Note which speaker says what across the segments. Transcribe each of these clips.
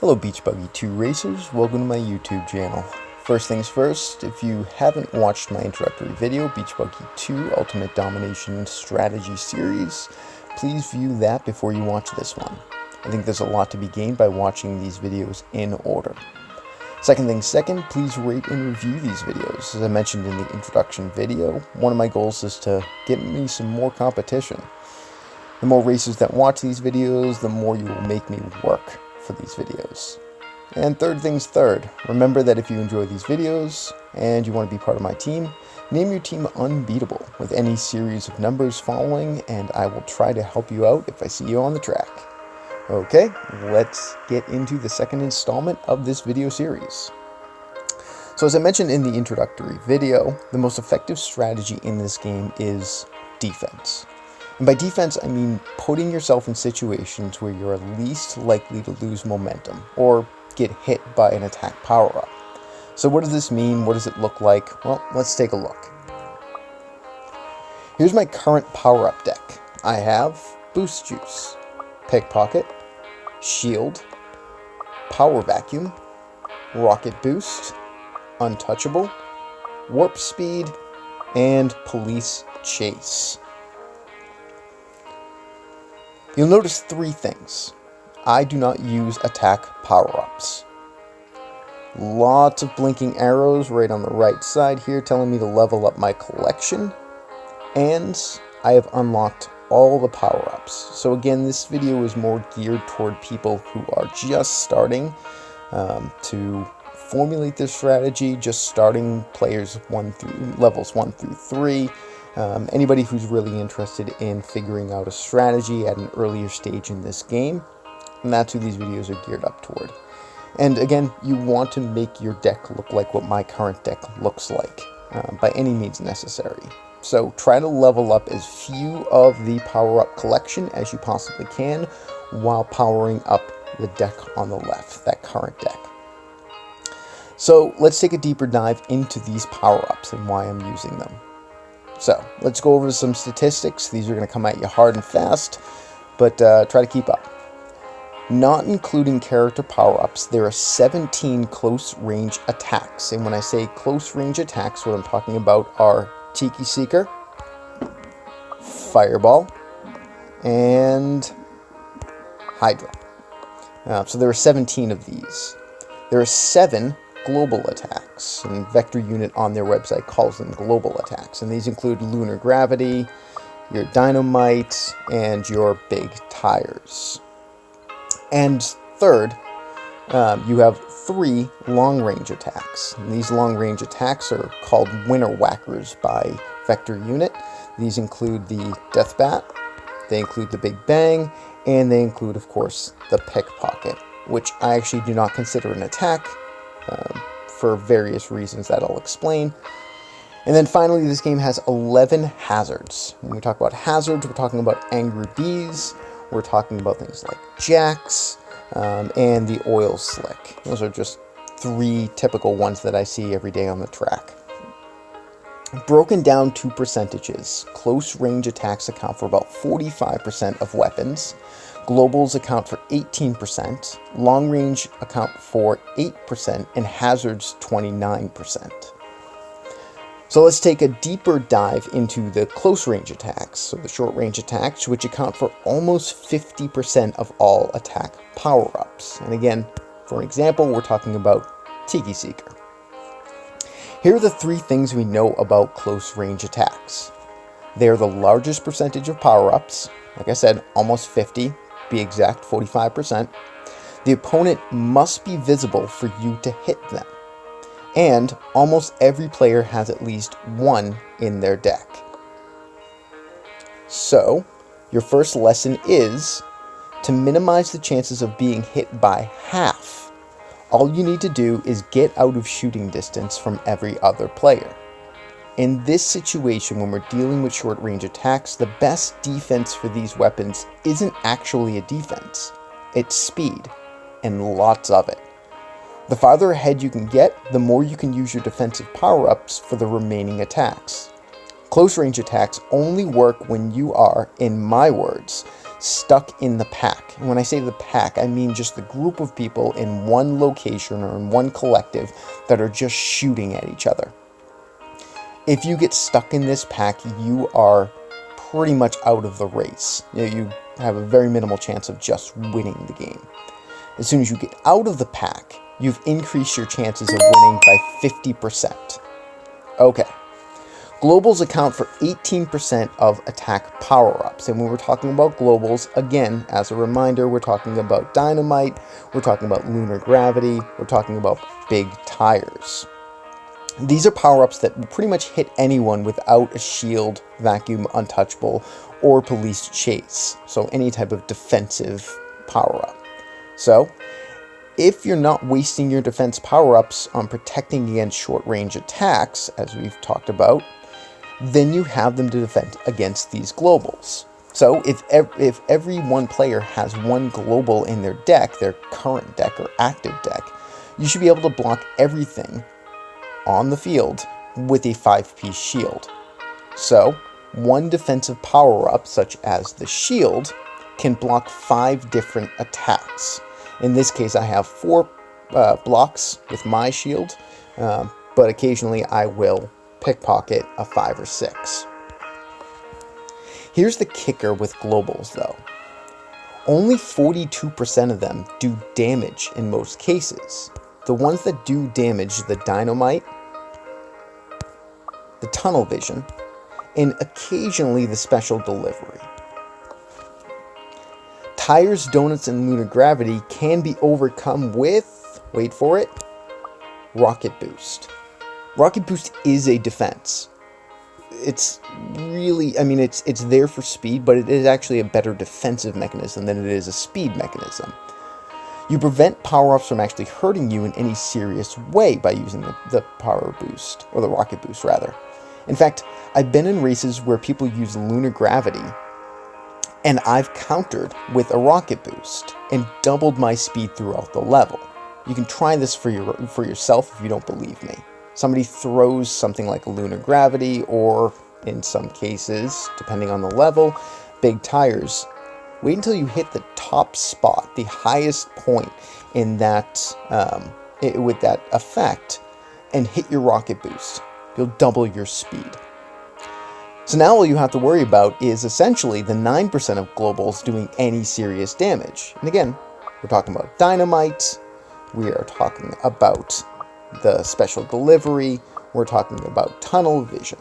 Speaker 1: Hello Beach Buggy 2 Racers, welcome to my YouTube channel. First things first, if you haven't watched my introductory video, Beach Buggy 2 Ultimate Domination Strategy Series, please view that before you watch this one. I think there's a lot to be gained by watching these videos in order. Second things second, please rate and review these videos. As I mentioned in the introduction video, one of my goals is to get me some more competition. The more racers that watch these videos, the more you will make me work for these videos. And third things third, remember that if you enjoy these videos and you want to be part of my team, name your team Unbeatable with any series of numbers following, and I will try to help you out if I see you on the track. Okay, let's get into the second installment of this video series. So as I mentioned in the introductory video, the most effective strategy in this game is defense. And by defense, I mean putting yourself in situations where you're least likely to lose momentum or get hit by an attack power-up. So what does this mean? What does it look like? Well, let's take a look. Here's my current power-up deck. I have Boost Juice, Pickpocket, Shield, Power Vacuum, Rocket Boost, Untouchable, Warp Speed, and Police Chase. You'll notice three things. I do not use attack power-ups. Lots of blinking arrows right on the right side here telling me to level up my collection. And I have unlocked all the power-ups. So again, this video is more geared toward people who are just starting to formulate this strategy, just starting players levels 1 through 3. Anybody who's really interested in figuring out a strategy at an earlier stage in this game, and that's who these videos are geared up toward. And again, you want to make your deck look like what my current deck looks like, by any means necessary. So try to level up as few of the power-up collection as you possibly can while powering up the deck on the left, that current deck. So let's take a deeper dive into these power-ups and why I'm using them. So let's go over some statistics. These are going to come at you hard and fast, but try to keep up. Not including character power-ups, there are 17 close-range attacks. And when I say close-range attacks, what I'm talking about are Tiki Seeker, Fireball, and Hydra. So there are 17 of these. There are 7 global attacks, and Vector Unit on their website calls them global attacks, and these include Lunar Gravity, your Dynamite, and your Big Tires. And third, you have 3 long-range attacks, and these long-range attacks are called Winter Whackers by Vector Unit. These include the Death Bat, they include the Big Bang, and they include, of course, the Pickpocket, which I actually do not consider an attack, for various reasons that I'll explain. And then finally, this game has 11 hazards. When we talk about hazards, we're talking about Angry Bees, we're talking about things like Jacks, and the Oil Slick. Those are just 3 typical ones that I see every day on the track. Broken down to percentages, close range attacks account for about 45% of weapons, globals account for 18%, long range account for 8%, and hazards 29%. So let's take a deeper dive into the close range attacks, so the short range attacks, which account for almost 50% of all attack power-ups. And again, for example, we're talking about Tiki Seeker. Here are the 3 things we know about close range attacks. They are the largest percentage of power-ups, like I said, almost 50, be exact, 45%. The opponent must be visible for you to hit them. And almost every player has at least 1 in their deck. So, your first lesson is to minimize the chances of being hit by half. All you need to do is get out of shooting distance from every other player. In this situation, when we're dealing with short-range attacks, the best defense for these weapons isn't actually a defense. It's speed, and lots of it. The farther ahead you can get, the more you can use your defensive power-ups for the remaining attacks. Close-range attacks only work when you are, in my words, stuck in the pack. And when I say the pack, I mean just the group of people in one location or in one collective that are just shooting at each other. If you get stuck in this pack, you are pretty much out of the race. You have a very minimal chance of just winning the game. As soon as you get out of the pack, you've increased your chances of winning by 50%. Okay. Globals account for 18% of attack power-ups. And when we're talking about globals, again, as a reminder, we're talking about dynamite, we're talking about lunar gravity, we're talking about big tires. These are power-ups that will pretty much hit anyone without a shield, vacuum, untouchable, or police chase. So any type of defensive power-up. So, if you're not wasting your defense power-ups on protecting against short-range attacks, as we've talked about, then you have them to defend against these globals. So if every one player has one global in their deck, their current deck or active deck, you should be able to block everything on the field with a 5-piece shield. So one defensive power-up, such as the shield, can block 5 different attacks. In this case, I have 4 blocks with my shield, but occasionally I will pickpocket a 5 or 6. Here's the kicker with globals, though. Only 42% of them do damage in most cases. The ones that do damage, the dynamite, the tunnel vision, and occasionally the special delivery. Tires, donuts, and lunar gravity can be overcome with, wait for it, rocket boost. Rocket boost is a defense. It's really, I mean, it's there for speed, but it is actually a better defensive mechanism than it is a speed mechanism. You prevent power-ups from actually hurting you in any serious way by using the power boost, or the rocket boost rather. In fact, I've been in races where people use lunar gravity, and I've countered with a rocket boost and doubled my speed throughout the level. You can try this for yourself if you don't believe me. Somebody throws something like a lunar gravity, or in some cases, depending on the level, big tires. Wait until you hit the top spot, the highest point in that with that effect, and hit your rocket boost. You'll double your speed. So now all you have to worry about is essentially the 9% of globals doing any serious damage. And again, we're talking about dynamite, we are talking about the special delivery, we're talking about tunnel vision.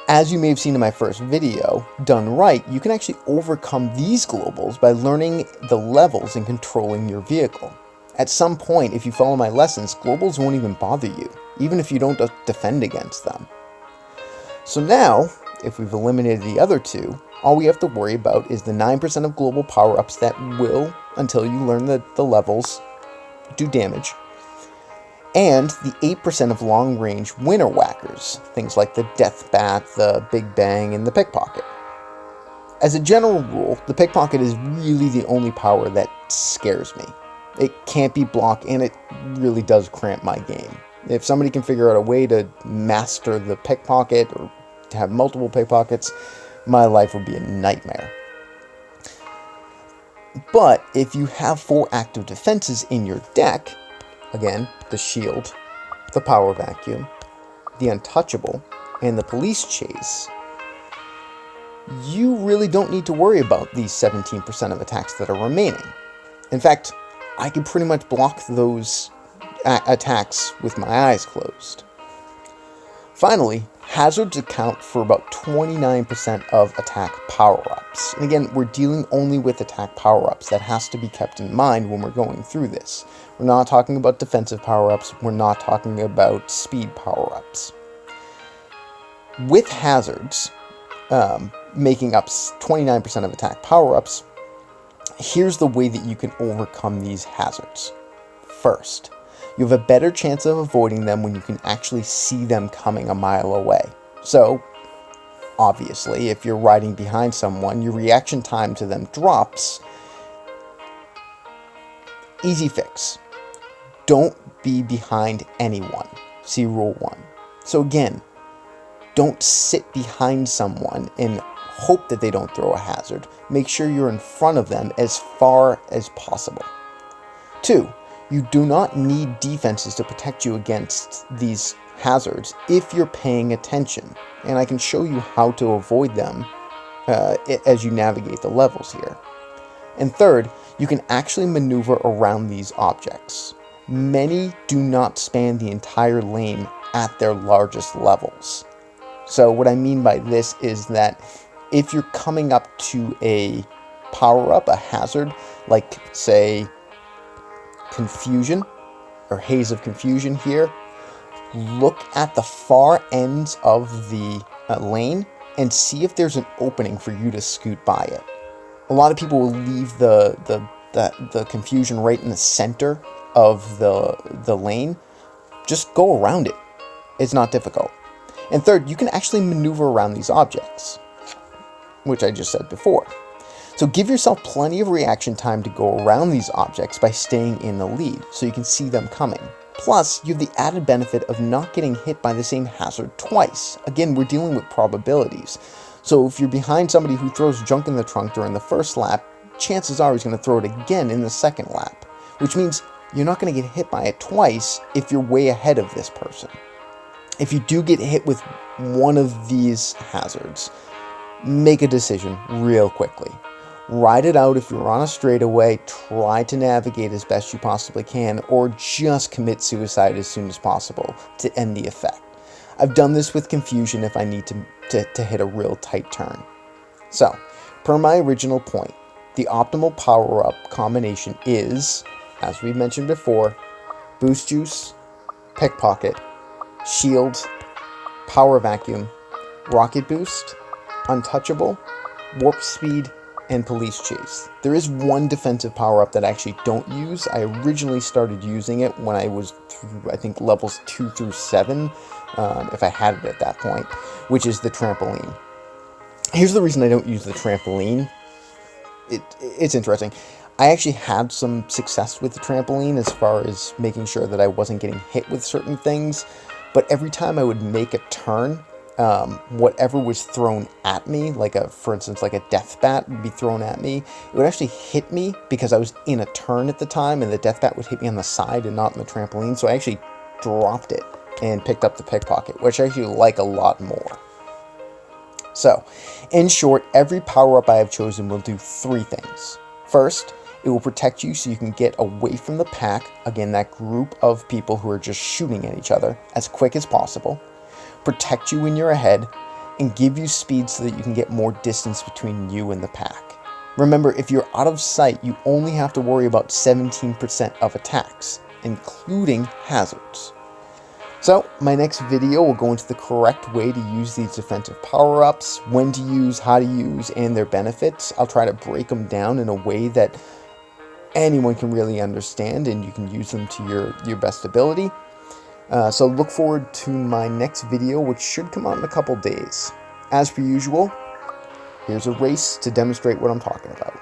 Speaker 1: As you may have seen in my first video, done right, you can actually overcome these globals by learning the levels and controlling your vehicle. At some point, if you follow my lessons, globals won't even bother you, even if you don't defend against them. So now, if we've eliminated the other two, all we have to worry about is the 9% of global power-ups that will, until you learn the levels, do damage, and the 8% of long-range winner whackers, things like the death bat, the big bang, and the pickpocket. As a general rule, the pickpocket is really the only power that scares me. It can't be blocked, and it really does cramp my game. If somebody can figure out a way to master the pickpocket or to have multiple pickpockets, my life would be a nightmare. But if you have 4 active defenses in your deck, again, the shield, the power vacuum, the untouchable, and the police chase, you really don't need to worry about these 17% of attacks that are remaining. In fact, I can pretty much block those attacks with my eyes closed. Finally, hazards account for about 29% of attack power-ups. And again, we're dealing only with attack power-ups. That has to be kept in mind when we're going through this. We're not talking about defensive power-ups. We're not talking about speed power-ups. With hazards making up 29% of attack power-ups, here's the way that you can overcome these hazards. First, you have a better chance of avoiding them when you can actually see them coming a mile away. So, obviously, if you're riding behind someone, your reaction time to them drops. Easy fix. Don't be behind anyone. See Rule 1. So again, don't sit behind someone and hope that they don't throw a hazard. Make sure you're in front of them as far as possible. 2. You do not need defenses to protect you against these hazards if you're paying attention, and I can show you how to avoid them as you navigate the levels here. And 3rd, you can actually maneuver around these objects. Many do not span the entire lane at their largest levels. So what I mean by this is that if you're coming up to a power-up, a hazard, like say confusion or haze of confusion here, look at the far ends of the lane and see if there's an opening for you to scoot by it. A lot of people will leave the confusion right in the center of the lane. Just go around it. It's not difficult. And 3rd, you can actually maneuver around these objects, which I just said before. So give yourself plenty of reaction time to go around these objects by staying in the lead so you can see them coming. Plus, you have the added benefit of not getting hit by the same hazard twice. Again, we're dealing with probabilities. So if you're behind somebody who throws junk in the trunk during the first lap, chances are he's going to throw it again in the second lap, which means you're not going to get hit by it twice if you're way ahead of this person. If you do get hit with one of these hazards, make a decision real quickly. Ride it out if you're on a straightaway, try to navigate as best you possibly can, or just commit suicide as soon as possible to end the effect. I've done this with confusion if I need to hit a real tight turn. So, per my original point, the optimal power-up combination is, as we mentioned before, Boost Juice, Pickpocket, Shield, Power Vacuum, Rocket Boost, Untouchable, Warp Speed, and Police Chase. There is one defensive power-up that I actually don't use. I originally started using it when I was through, I think, levels 2 through 7, if I had it at that point, which is the Trampoline. Here's the reason I don't use the Trampoline. It's interesting. I actually had some success with the Trampoline as far as making sure that I wasn't getting hit with certain things, but every time I would make a turn, whatever was thrown at me, for instance, like a death bat would be thrown at me, it would actually hit me because I was in a turn at the time, and the death bat would hit me on the side and not in the trampoline, so I actually dropped it and picked up the Pickpocket, which I actually like a lot more. So, in short, every power-up I have chosen will do 3 things. First, it will protect you so you can get away from the pack, again, that group of people who are just shooting at each other, as quick as possible. Protect you when you're ahead, and give you speed so that you can get more distance between you and the pack. Remember, if you're out of sight, you only have to worry about 17% of attacks, including hazards. So, my next video will go into the correct way to use these defensive power-ups, when to use, how to use, and their benefits. I'll try to break them down in a way that anyone can really understand, and you can use them to your best ability. So look forward to my next video, which should come out in a couple days. As per usual, here's a race to demonstrate what I'm talking about.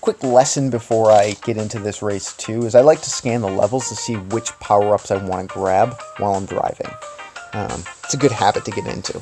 Speaker 1: Quick lesson before I get into this race too is I like to scan the levels to see which power-ups I want to grab while I'm driving. It's a good habit to get into.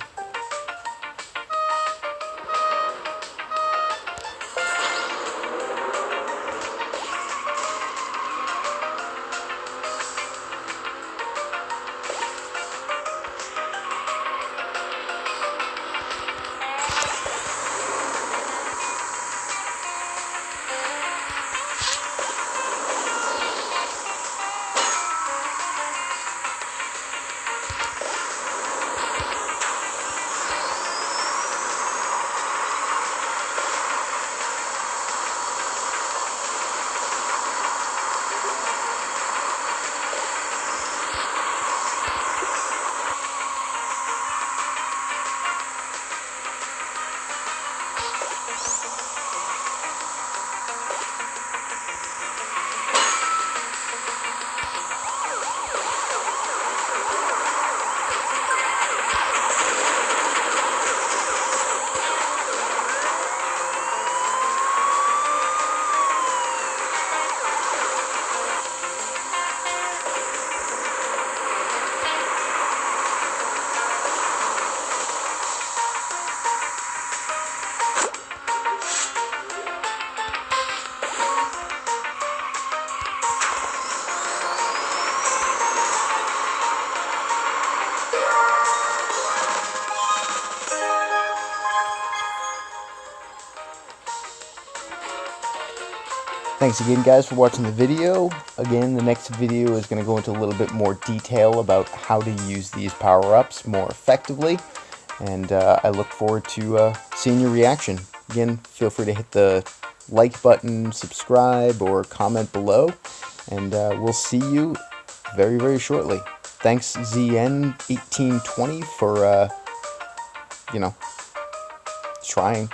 Speaker 1: Thanks again, guys, for watching the video. Again, the next video is going to go into a little bit more detail about how to use these power-ups more effectively. And I look forward to seeing your reaction. Again, feel free to hit the like button, subscribe, or comment below. And we'll see you very, very shortly. Thanks, ZN1820, for, trying.